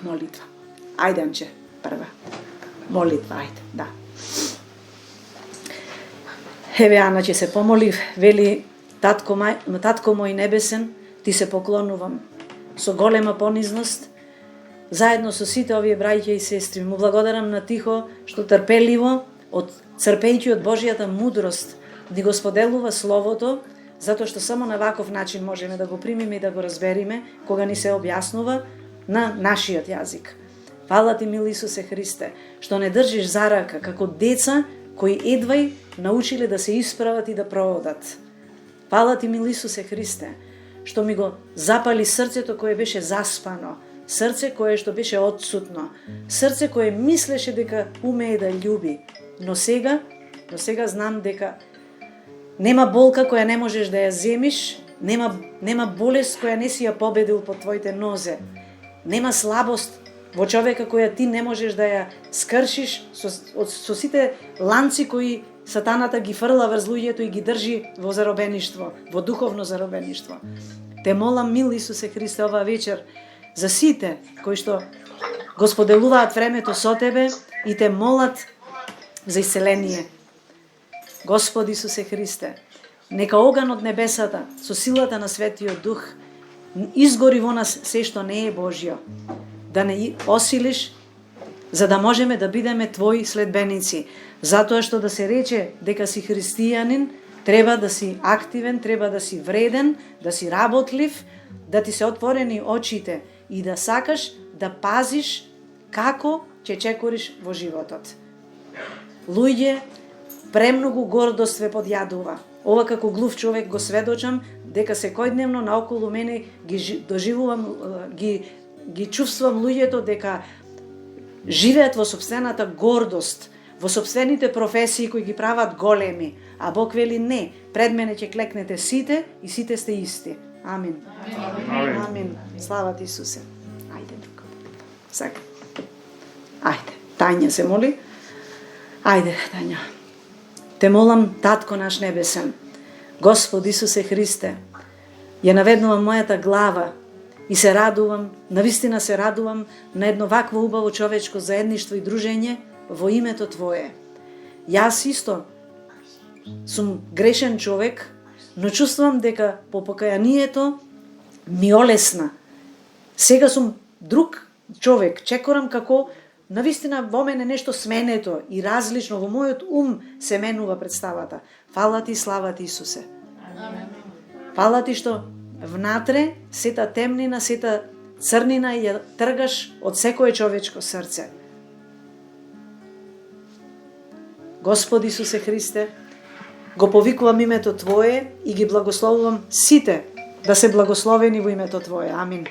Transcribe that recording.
молитва. Ајде, Анче, прва. Молитва, ајде, да. Еве, Ана, ќе се помолив, вели, татко мој небесен, ти се поклонувам со голема понизност, заедно со сите овие браќа и сестри. Му благодарам на Тихо, што трпеливо, црпејќи од Божјата мудрост, ни го споделува Словото, затоа што само на ваков начин можеме да го примиме и да го разбериме, кога ни се објаснува на нашиот јазик. Фала ти, мил Исусе Христе, што не држиш за рака како деца кои едвај научиле да се исправат и да проводат. Фала ти, мил Исусе Христе, што ми го запали срцето кое беше заспано, срце кое што беше отсутно, срце кое мислеше дека умее да љуби, но сега знам дека нема болка која не можеш да ја земиш, нема болест која не си ја победил по твоите нозе, нема слабост во човека која ти не можеш да ја скршиш со сите ланци кои сатаната ги фрла врз луѓето и ги држи во заробеништво, во духовно заробеништво. Те молам, мил Исусе Христе, ова вечер за сите кои што го споделуваат времето со тебе и те молат за исцеление. Господи Исусе Христе, нека оган од небесата со силата на Светиот Дух изгори во нас се што не е Божјо, да не осилиш за да можеме да бидеме твои следбеници. Затоа што да се рече дека си христијанин, треба да си активен, треба да си вреден, да си работлив, да ти се отворени очите и да сакаш да пазиш како ќе чекориш во животот. Луѓе, премногу гордост ве подјадува. Ова како глув човек го сведочам дека секојдневно наоколу мене ги доживувам, ги чувствувам луѓето дека живеат во собствената гордост, во собствените професии кои ги прават големи, а Бог вели не, пред мене ќе клекнете сите и сите сте исти. Амин. Амин. Амин. Слава ти, Исусе. Ајде тука. Сака. Ајде. Тања се моли. Ајде, Тања. Те молам, Татко наш небесен, Господ Исусе Христе, ја наведнувам мојата глава и се радувам, навистина се радувам на едно вакво убаво човечко заедништво и дружење во името Твое. Јас исто сум грешен човек, но чувствувам дека по покајанието ми олесна. Сега сум друг човек, чекорам како навистина во мене нешто сменето и различно, во мојот ум се менува представата. Фала ти, слава ти, Исусе. Фала ти што внатре сета темнина, сета црнина ја тргаш од секое човечко срце. Господи Исусе Христе, го повикувам името Твое и ги благословувам сите да се благословени во името Твое. Амин.